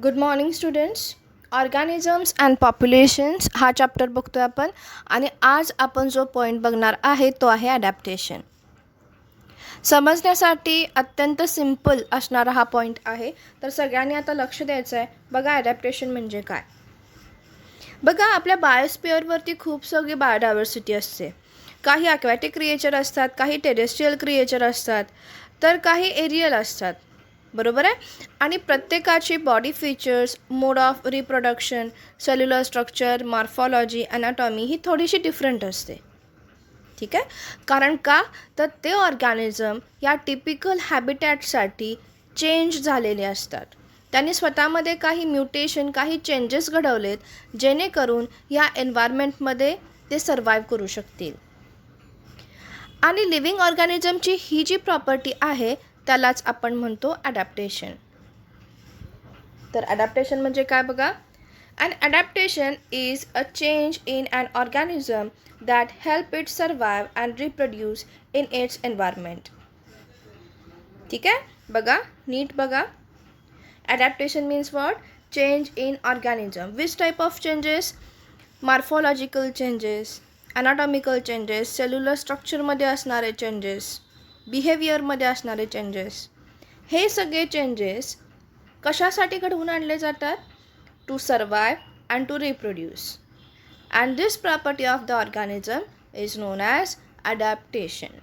Good morning students. Organisms and populations हा chapter बघतोय आपण आणि आज आपण जो पॉईंट बघणार आहे तो आहे ॲडॅप्टेशन. समजण्यासाठी अत्यंत सिम्पल असणारा हा पॉईंट आहे, तर सगळ्यांनी आता लक्ष द्यायचं आहे. बघा ॲडॅप्टेशन म्हणजे काय. बघा आपल्या बायोस्फिअरवरती खूप सगळी बायोडायव्हर्सिटी असते. काही ॲक्वॅटिक क्रिएचर असतात, काही टेरेस्ट्रियल क्रिएचर असतात, तर काही एरियल असतात. बरोबर आहे. आणि प्रत्येकाची body features, mode of reproduction, cellular structure, morphology, anatomy ही थोडीशी डिफरंट असते. ठीक आहे. कारण का तर ते ऑर्गॅनिझम या टिपिकल हॅबिटॅटसाठी चेंज झालेले असतात. त्यांनी स्वतःमध्ये काही म्युटेशन, काही चेंजेस घडवलेत, जेणेकरून या एन्व्हायरमेंटमध्ये ते सर्वाईव्ह करू शकतील. आणि लिव्हिंग ऑर्गॅनिझमची ही जी प्रॉपर्टी आहे त्यालाच आपण म्हणतो ॲडॅप्टेशन. तर ॲडॅप्टेशन म्हणजे काय बघा. An adaptation is a change in an organism that help it survive and reproduce in its environment. ठीक आहे. बघा नीट बघा. Adaptation means what? Change in organism. Which type of changes? Morphological changes, anatomical changes, cellular structure मध्ये असणारे changes, बिहेवियरमध्ये असणारे changes, हे सगळे changes कशासाठी घडवून आणले जातात? To survive and to reproduce. And this property of the organism is known as adaptation.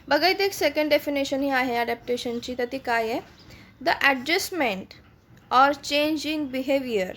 बघा इथे एक सेकंड डेफिनेशन ही आहे ॲडॅप्टेशनची, तर ती काय आहे? The adjustment or change in behaviour,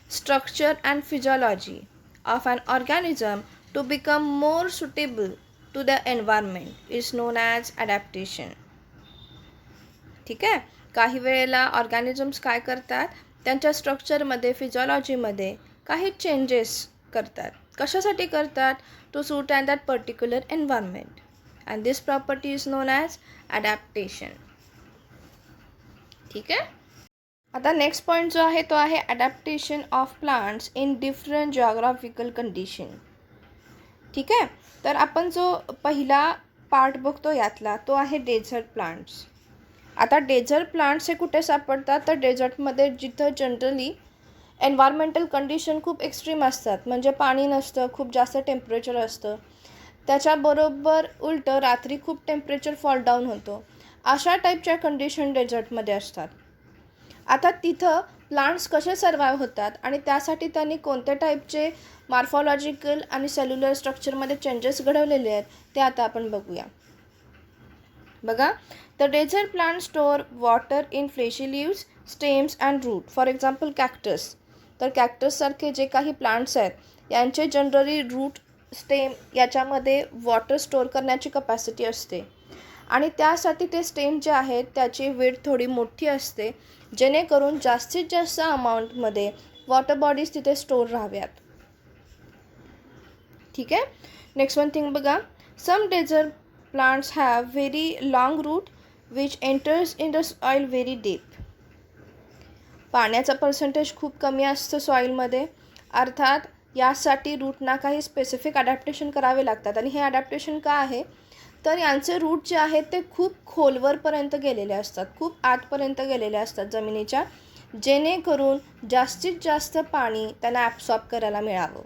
structure and physiology of an organism to become more suitable to the environment is known as adaptation. ठीक आहे. काही वेळेला ऑर्गॅनिझम्स काय करतात, त्यांच्या स्ट्रक्चरमध्ये, फिजिओलॉजीमध्ये काही चेंजेस करतात. कशासाठी करतात? To suit and that particular environment. And this property is known as adaptation. ठीक आहे. आता नेक्स्ट पॉईंट जो आहे तो आहे adaptation of plants in different geographical condition. ठीक आहे. तर आपण जो पहिला पार्ट बघतो यातला तो आहे डेझर्ट प्लांट्स. आता डेझर्ट प्लांट्स हे कुठे सापडतात? तर डेझर्टमध्ये जिथं जनरली एन्व्हायरमेंटल कंडिशन खूप एक्स्ट्रीम असतात, म्हणजे पाणी नसतं, खूप जास्त टेम्परेचर असतं. त्याच्याबरोबर उलटं रात्री खूप टेम्परेचर फॉल डाऊन होतो. अशा टाईपच्या कंडिशन डेझर्टमध्ये असतात. आता तिथं प्लांट्स कसे सर्वाईव्ह होतात आणि त्यासाठी त्यांनी कोणत्या टाईपचे मॉर्फॉलॉजिकल आणि सेल्युलर स्ट्रक्चरमध्ये चेंजेस घडवलेले आहेत ते आता आपण बघूया. बघा, the desert plant store water in fleshy leaves, stems and root. For example cactus. तर कॅक्टससारखे जे काही प्लांट्स आहेत यांचे जनरली रूट, स्टेम याच्यामध्ये वॉटर स्टोअर करण्याची कपॅसिटी असते आणि त्यासाठी ते स्टेम जे आहेत त्याची वेट थोडी मोठी असते, जेणेकरून जास्तीत जास्त अमाऊंटमध्ये वॉटर बॉडीज तिथे स्टोअर राहाव्यात. ठीक आहे. नेक्स्ट वन थिंग बघा. Some desert plants have very long root which enters in the soil very deep. पाण्याचा पर्सेंटेज खूप कमी असतं सॉईलमध्ये, अर्थात यासाठी रूटना काही स्पेसिफिक अडॅप्टेशन करावे लागतात. आणि हे अडॅप्टेशन का आहे? तर यांचे रूट जे आहेत ते खूप खोलवरपर्यंत गेलेले असतात, खूप आतपर्यंत गेलेले असतात जमिनीच्या, जेणेकरून जास्तीत जास्त पाणी त्यांना ॲब्सॉर्ब करायला मिळावं.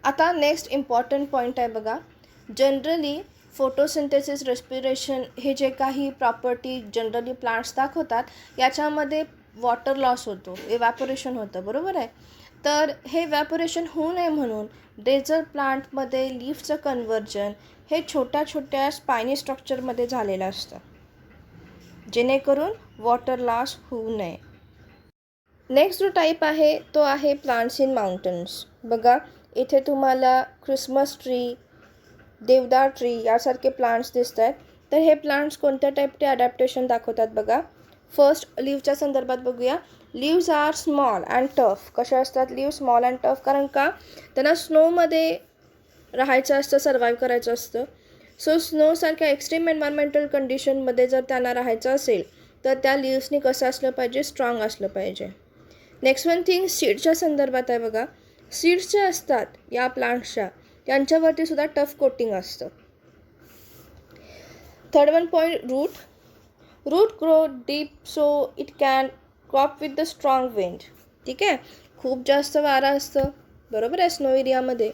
आता नेक्स्ट इम्पॉर्टंट पॉईंट आहे बघा. जनरली फोटोसिंथेसिस, रेस्पिरेशन हे जे काही प्रॉपर्टी जनरली प्लांट्स दाखवतात याच्यामध्ये वॉटर लॉस होतो, इव्हॅपोरेशन होतं. बरोबर आहे. तर हे इव्हॅपोरेशन होऊ नये म्हणून डेझर्ट प्लांटमध्ये लीफचं कन्व्हर्जन हे छोट्या छोट्या स्पायनी स्ट्रक्चरमध्ये झालेलं असतं, जेणेकरून वॉटर लॉस होऊ नये. नेक्स्ट जो टाईप आहे तो आहे प्लांट्स इन माउंटन्स. बघा इथे तुम्हाला ख्रिसमस ट्री, देवदार ट्री यासारखे प्लांट्स दिसत आहेत. तर हे प्लांट्स कोणत्या टाईपचे अडॅप्टेशन दाखवतात बघा. फर्स्ट लिव्हच्या संदर्भात बघूया. Leaves are small and tough. कशा असतात लिव्ह? Small and tough. कारण का? त्यांना स्नोमध्ये राहायचं असतं, सर्वाईव्ह करायचं असतं. सो स्नोसारख्या एक्स्ट्रीम एन्व्हायरमेंटल कंडिशनमध्ये जर त्यांना राहायचं असेल तर त्या लिव्सनी कसं असलं पाहिजे? स्ट्रॉंग असलं पाहिजे. नेक्स्ट वन थिंग सीडच्या संदर्भात आहे बघा. सीड्स ज्या असतात या प्लांट्सच्या त्यांच्यावरती सुद्धा टफ कोटिंग असतं. Third one point root. Root grow deep so it can crop with the strong wind. ठीक आहे, खूप जास्त वारा असतं, बरोबर आहे, स्नो एरियामध्ये.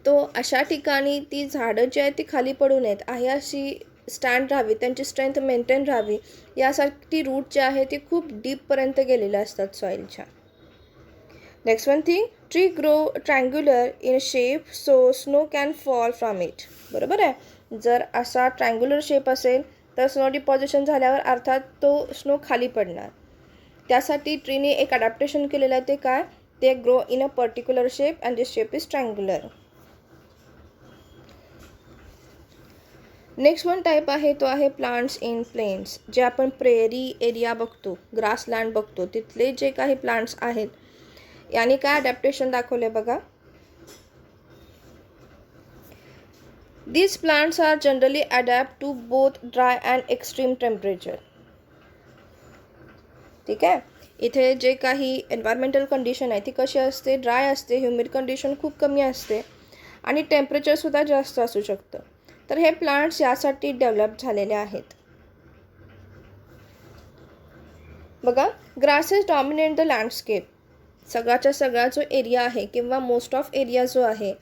तो अशा ठिकाणी ती झाडं जी आहेत ती खाली पडू नयेत, आहे अशी स्टँड राहावी, त्यांची स्ट्रेंथ मेंटेन राहावी, यासाठी रूट जे आहे ते खूप डीपपर्यंत गेलेले असतात सॉईलच्या. Next one thing, tree grow triangular in shape so snow can fall from it. बरोबर आहे, जर असा ट्रँग्युलर शेप असेल तर स्नो डिपॉझिशन झाल्यावर अर्थात तो स्नो खाली पडणार. त्यासाठी ट्रीने एक अडॅप्टेशन केलेलं आहे, ते काय, ते grow in a particular shape and this shape is triangular. Next one type आहे तो आहे प्लांट्स इन प्लेन्स. जे आपण प्रेरी एरिया बघतो, ग्रासलँड बघतो, तिथले जे काही प्लांट्स आहेत याने काय अडॅप्टेशन दाखवले बघा. These plants are generally adapt to both dry and extreme temperature. ठीक आहे, इथे जे काही एन्व्हायरमेंटल कंडिशन आहे ती कशी असते, ड्राय असते, ह्युमिड कंडिशन खूप कमी असते आणि टेम्परेचरसुद्धा जास्त असू शकतं. तर हे प्लांट्स यासाठी डेव्हलप झालेले आहेत. बघा, ग्रासेस डॉमिनेट द लँडस्केप. सगळ्याच्या सगळा जो एरिया आहे किंवा मोस्ट ऑफ एरिया जो आहे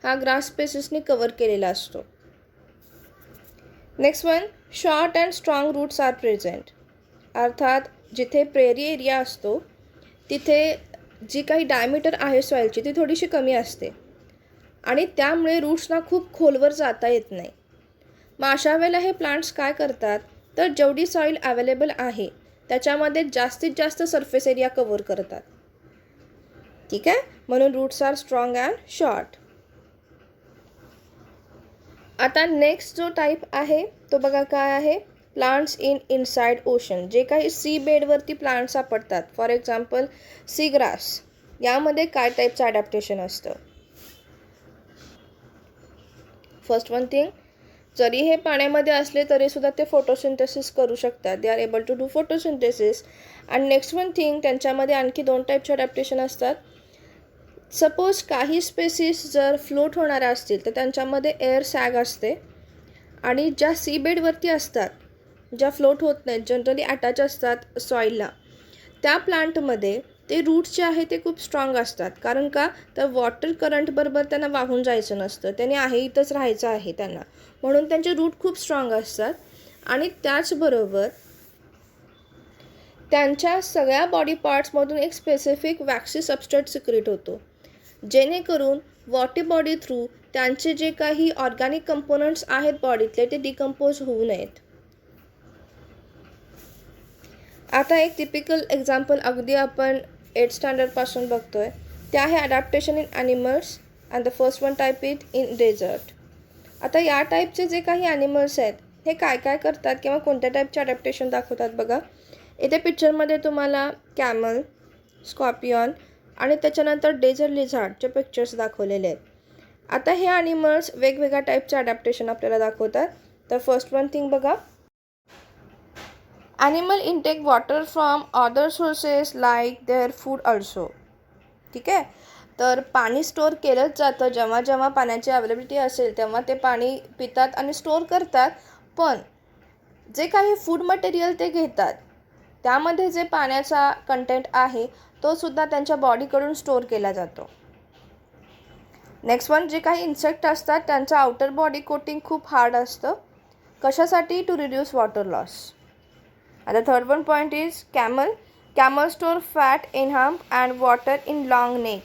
हा ग्रास स्पेसिसने कवर केलेला असतो. Next one, short and strong roots are present. अर्थात जिथे प्रेरी एरिया असतो तिथे जी काही डायमीटर आहे सॉईलची ती थोडीशी कमी असते आणि त्यामुळे रूट्सना खूप खोलवर जाता येत नाही. मग अशा वेळेला हे प्लांट्स काय करतात, तर जेवढी सॉईल अवेलेबल आहे त्याच्यामध्ये जास्तीत जास्त सरफेस एरिया कवर करतात. ठीक आहे, म्हणून roots are strong and short. आता नेक्स्ट जो टाईप आहे तो बघा काय आहे, प्लांट्स इन इनसाइड ओशन. जे काही सी बेडवरती प्लांट्स सापडतात, फॉर एक्झाम्पल सी ग्रास, यामध्ये काय टाईपचं अडॅप्टेशन असतं. फर्स्ट वन थिंग, जरी हे पाण्यामध्ये असले तरीसुद्धा ते फोटोसिंथेसिस करू शकतात. They are able to do photosynthesis. And next one thing, त्यांच्यामध्ये आणखी 2 टाईपचे अडॅप्टेशन असतात. सपोज काही स्पेसिस जर फ्लोट होणाऱ्या असतील तर त्यांच्यामध्ये एअर सॅग असते आणि ज्या सी बेडवरती असतात, ज्या फ्लोट होत नाहीत, जनरली अटॅच असतात सॉईलला, त्या प्लांटमध्ये ते रूट्स जे आहे ते खूप स्ट्रॉंग असतात. कारण का, तर वॉटर करंटबरोबर त्यांना वाहून जायचं नसतं, त्याने आहे इथंच राहायचं आहे त्यांना, म्हणून त्यांचे रूट खूप स्ट्रॉंग असतात. आणि त्याचबरोबर त्यांच्या सगळ्या बॉडी पार्ट्समधून एक स्पेसिफिक वॅक्सी सबस्ट्रेट सिक्रेट होतो, जेणेकरून वॉटर बॉडी थ्रू त्यांचे जे काही ऑर्गॅनिक कंपोनंट्स आहेत बॉडीतले ते डिकम्पोज होऊ नयेत. आता एक टिपिकल एक्झाम्पल अगदी आपण 8th स्टँडर्डपासून बघतोय, ते आहे adaptation in animals and the first one type it in desert. आता या टाईपचे जे काही ॲनिमल्स आहेत हे काय काय करतात किंवा कोणत्या टाईपचे अडॅप्टेशन दाखवतात बघा. इथे पिक्चरमध्ये तुम्हाला कॅमल, स्कॉर्पियन आणि त्याच्यानंतर डेझर्ट लिझार्डचे पिक्चर्स दाखवलेले आहेत. आता हे ॲनिमल्स वेगवेगळ्या टाईपचे अडॅप्टेशन आपल्याला दाखवतात. तर फर्स्ट वन थिंग बघा, animal intake water from other sources like their food also. ठीक आहे, तर पाणी स्टोअर केलंच जातं. जेव्हा जेव्हा पाण्याची अवेलेबिलिटी असेल तेव्हा ते पाणी पितात आणि स्टोअर करतात. पण जे काही फूड मटेरियल ते घेतात त्यामध्ये जे पाण्याचा कंटेंट आहे तो सुद्धा त्यांच्या बॉडीकडून स्टोअर केला जातो. नेक्स्ट वन, जे काही इन्सेक्ट असतात त्यांचं आउटर बॉडी कोटिंग खूप हार्ड असतं. कशासाठी, टू रिड्यूस वॉटर लॉस. आता third one point is camel store fat in hump and water in long neck.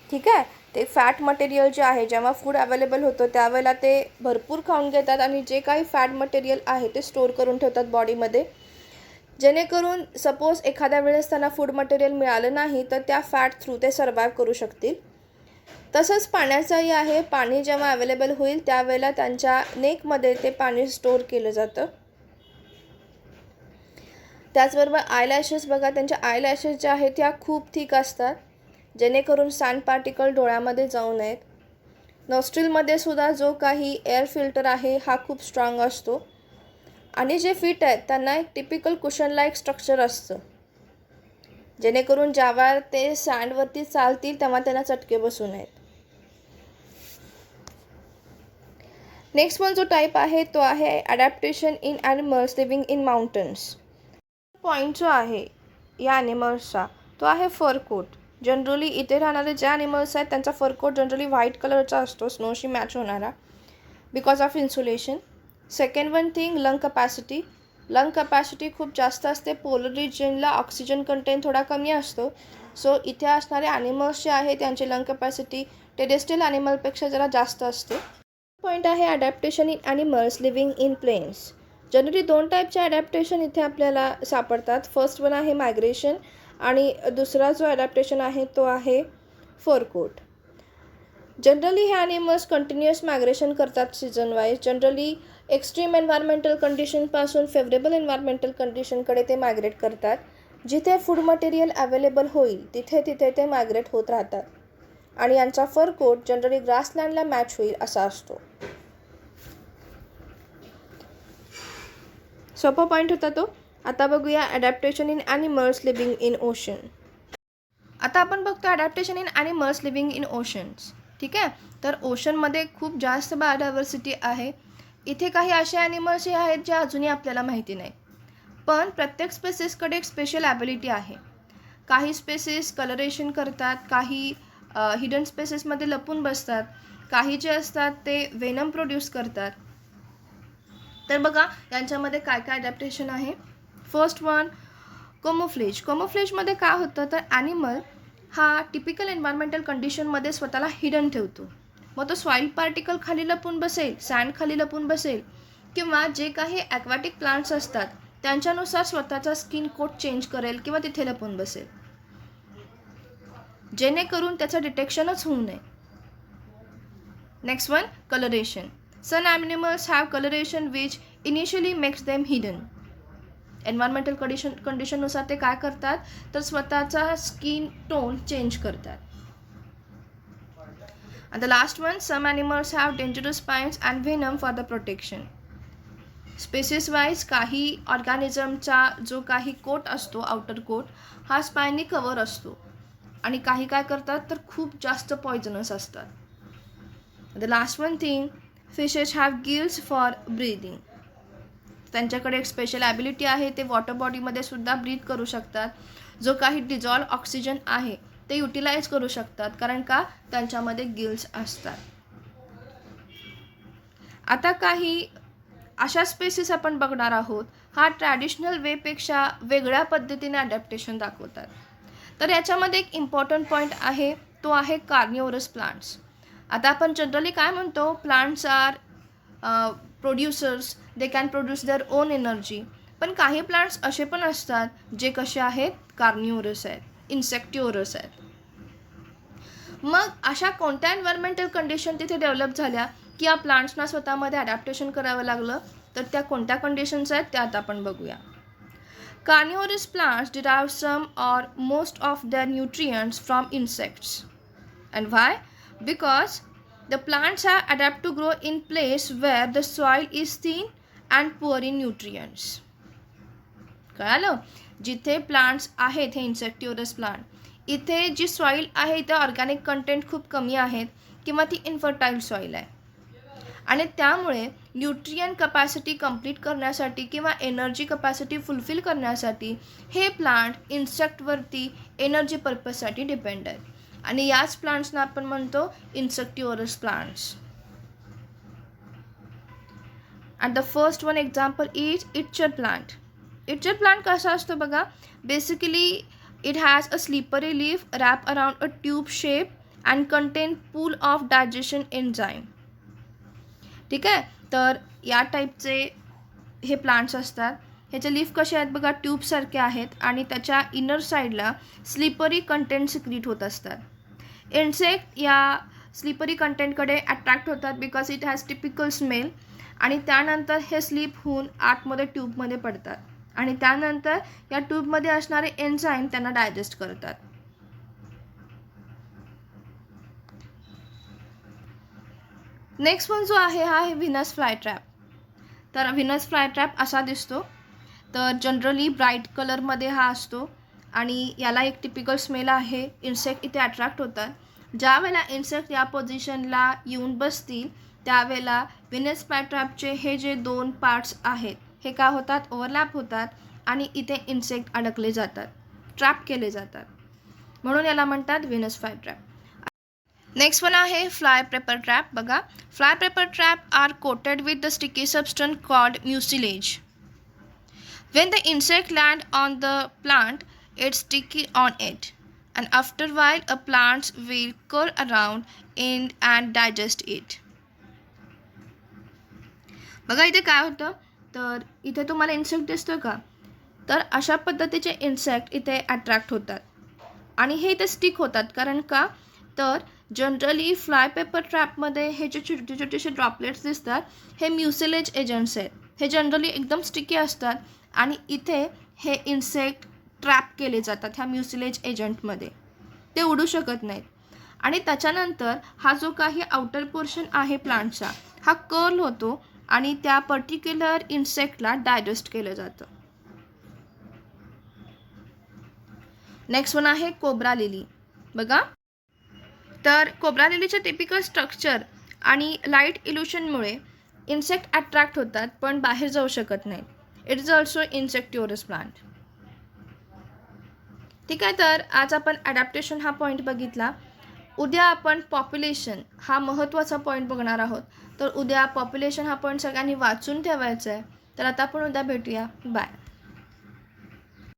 ठीक आहे, ते फॅट मटेरियल जे आहे जेव्हा फूड अवेलेबल होतं त्यावेळेला ते भरपूर खाऊन घेतात आणि जे काही फॅट मटेरियल आहे ते स्टोअर करून ठेवतात बॉडीमध्ये, जेणेकरून सपोज एखाद्या वेळेस त्यांना फूड मटेरियल मिळालं नाही तर त्या फॅट थ्रू ते सर्वाईव्ह करू शकतील. तसंच पाण्याचंही आहे, पाणी जेव्हा अवेलेबल होईल त्यावेळेला त्यांच्या नेकमध्ये ते पाणी स्टोअर केलं जातं. त्याचबरोबर आयलॅशेस बघा, त्यांच्या आयलॅशेस ज्या आहेत त्या खूप थिक असतात जेणेकरून सँड पार्टिकल डोळ्यामध्ये जाऊ नयेत. नॉस्ट्रिलमध्ये सुद्धा जो काही एअर फिल्टर आहे हा खूप स्ट्रॉंग असतो आणि जे फीट आहेत त्यांना एक टिपिकल कुशन लाईक स्ट्रक्चर असतं, जेणेकरून जेव्हा ते सँडवरती चालतील तेव्हा त्यांना चटके बसू नयेत. नेक्स्ट वन जो टाईप आहे तो आहे adaptation in animals living in mountains. Point जो आहे या ॲनिमल्सचा तो आहे फर कोट. जनरली इथे राहणारे जे ॲनिमल्स आहेत त्यांचा फर कोट जनरली व्हाईट कलरचा असतो, स्नोशी मॅच होणारा, because of insulation. Second one thing, lung capacity. Lung capacity खूप जास्त असते. पोलर रिजनला ऑक्सिजन कंटेंट थोडा कमी असतो. सो इथे असणारे ॲनिमल्स जे आहे त्यांची लंग कपॅसिटी टेरेस्ट्रियल ॲनिमलपेक्षा जरा जास्त असते. पॉईंट आहे adaptation in animals living in plains. Generally 2 टाईपचे ॲडॅप्टेशन इथे आपल्याला सापडतात. फर्स्ट वन आहे मायग्रेशन आणि दुसरा जो ॲडॅप्टेशन आहे तो आहे फर कोट. जनरली हे ॲनिमल्स कंटिन्युअस मायग्रेशन करतात season wise. Generally extreme environmental कंडिशनपासून फेवरेबल एन्व्हायरमेंटल कंडिशनकडे ते मायग्रेट करतात. जिथे फूड मटेरियल अवेलेबल होईल तिथे तिथे ते मायग्रेट होत राहतात आणि यांचा फर कोट जनरली ग्रासलँडला मॅच होईल असा असतो. सोपा पॉईंट होता तो. आता बघूया adaptation in animals living in ocean. आता आपण बघतो adaptation in animals living in oceans. ठीक आहे, तर ओशनमध्ये खूप जास्त बायोडायव्हर्सिटी आहे. इथे काही असे ॲनिमल्स आहेत जे अजूनही आपल्याला माहिती नाही, पण प्रत्येक स्पेसिसकडे एक स्पेशल ॲबिलिटी आहे. काही स्पेसिस कलरेशन करतात, काही हिडन स्पेसिसमध्ये लपून बसतात, काही जे असतात ते वेनम प्रोड्यूस करतात. तर बघा यांच्यामध्ये काय काय ॲडॅप्टेशन आहे. First one camouflage. कोमोफ्लेजमध्ये काय होतं तर ॲनिमल हा टिपिकल एन्व्हायरमेंटल कंडिशनमध्ये स्वतःला हिडन ठेवतो. मग तो सॉईल पार्टिकल खाली लपून बसेल, सँड खाली लपून बसेल, किंवा जे काही ॲक्वॅटिक प्लांट्स असतात त्यांच्यानुसार स्वतःचा स्किन कोट चेंज करेल किंवा तिथे लपून बसेल, जेणेकरून त्याचं डिटेक्शनच होऊ नये. Next one colouration. Some animals have colouration which initially makes them hidden. Environmental कंडिशननुसार ते काय करतात तर स्वतःचा स्किन टोन चेंज करतात. And the last one, some animals have dangerous spines and venom for the protection. Species wise काही ऑर्गॅनिझमचा जो काही कोट असतो, आउटर कोट, हा स्पायनी कवर असतो आणि काही काय करतात तर खूप जास्त पॉयझनस असतात. The last one thing, fishes have gills for breathing. त्यांच्याकडे एक स्पेशल ॲबिलिटी आहे, ते वॉटर बॉडीमध्ये सुद्धा ब्रीथ करू शकतात. जो काही डिझॉल्व ऑक्सिजन आहे ते युटिलाइज करू शकतात, कारण का त्यांच्यामध्ये गिल्स असतात. आता काही अशा स्पेसिस आपण बघणार आहोत, हा ट्रॅडिशनल वेपेक्षा वेगळ्या पद्धतीने ॲडॅप्टेशन दाखवतात. तर याच्यामध्ये एक इम्पॉर्टंट पॉईंट आहे, तो आहे कार्निवोरस प्लांट्स. आता आपण जनरली काय म्हणतो, plants are producers, they can produce their own energy. पण काही प्लांट्स असे पण असतात जे कसे आहेत, कार्निवोरस आहेत, इन्सेक्टिव्हरस आहेत. मग अशा कोणत्या एन्व्हायरमेंटल कंडिशन तिथे डेव्हलप झाल्या की या प्लांट्सना स्वतःमध्ये ॲडॅप्टेशन करावं लागलं, तर त्या कोणत्या कंडिशन्स आहेत त्या आता आपण बघूया. Carnivorous plants derive some or most of their nutrients from insects. And why? Because the plants have adapt to grow in place where the soil is thin and poor in nutrients. कळालं? जिथे plants आहेत हे इन्सेक्टिव्हरस plant, इथे जी soil आहे ते organic content खूप कमी आहेत किंवा ती इनफर्टाईल सॉईल आहे आणि त्यामुळे न्यूट्रियन कपॅसिटी कंप्लीट करण्यासाठी किंवा एनर्जी कपॅसिटी फुलफिल करण्यासाठी हे प्लांट इन्सेक्टवरती एनर्जी पर्पजसाठी डिपेंड आहेत आणि याच प्लांट्सना आपण म्हणतो insectivorous plants. And the first one example is pitcher plant. Pitcher plant कसा असतो बघा, basically it has a slippery leaf wrap around a tube shape and contain pool of digestion enzyme. ठीक आहे, तर या टाईपचे हे प्लांट्स असतात. ह्याचे लीफ कसे आहेत बघा, ट्यूबसारखे आहेत आणि त्याच्या इनर साईडला स्लिपरी कंटेंट सिक्रीट होत असतात. इन्सेक्ट या स्लिपरी कंटेंटकडे अट्रॅक्ट होतात because it has typical smell आणि त्यानंतर हे स्लीप होऊन आतमध्ये ट्यूबमध्ये पडतात आणि त्यानंतर या ट्यूबमध्ये असणारे एन्झाईम त्यांना डायजेस्ट करतात. नेक्स्ट वन जो आहे हा आहे व्हीनस फ्लायट्रॅप. तर व्हीनस फ्लायट्रॅप असा दिसतो. तर जनरली ब्राईट कलरमध्ये हा असतो आणि याला एक टिपिकल स्मेल आहे. इन्सेक्ट इथे अट्रॅक्ट होतात. ज्या वेळेला इन्सेक्ट या पोझिशनला येऊन बसतील त्यावेळेला व्हीनस फ्लायट्रॅपचे हे जे 2 पार्ट्स आहेत हे काय होतात, ओव्हरलॅप होतात आणि इथे इन्सेक्ट अडकले जातात, ट्रॅप केले जातात, म्हणून याला म्हणतात व्हीनस फ्लायट्रॅप. नेक्स्ट वन आहे फ्लाय पेपर ट्रॅप. बघा, fly paper trap are coated with the sticky substance called mucilage. When the insect land on the plant, it's sticky on it, and after a while, a plant will curl around in and digest it. बघा इथे काय होतं, तर इथे तुम्हाला insect दिसतो का, तर अशा पद्धतीचे इन्सेक्ट इथे अट्रॅक्ट होतात आणि हे इथे स्टिक होतात. कारण का, तर जनरली फ्लाय पेपर ट्रॅपमध्ये हे जे छोटे छोटेसे ड्रॉपलेट्स दिसतात हे म्युसिलेज एजंट्स आहेत. हे जनरली एकदम स्टिकी असतात आणि इथे हे इन्सेक्ट ट्रॅप केले जातात ह्या म्युसिलेज एजंटमध्ये, ते उडू शकत नाहीत. आणि त्याच्यानंतर हा जो काही आउटर पोर्शन आहे प्लांटचा हा कर्ल होतो आणि त्या पर्टिक्युलर इन्सेक्टला डायजेस्ट केलं जातं. नेक्स्ट वन आहे कोब्रा लिली. बघा, तर कोब्रा लिलीचे टिपिकल स्ट्रक्चर आणि लाईट इल्युशनमुळे इन्सेक्ट अट्रॅक्ट होतात पण बाहेर जाऊ शकत नाहीत. It is also insectivorous plant. ठीक आहे, तर आज आपण ॲडॅप्टेशन हा पॉईंट बघितला. उद्या आपण पॉप्युलेशन हा महत्त्वाचा पॉईंट बघणार आहोत. तर उद्या पॉप्युलेशन हा पॉईंट सगळ्यांनी वाचून ठेवायचा आहे. तर आता आपण उद्या भेटूया. बाय.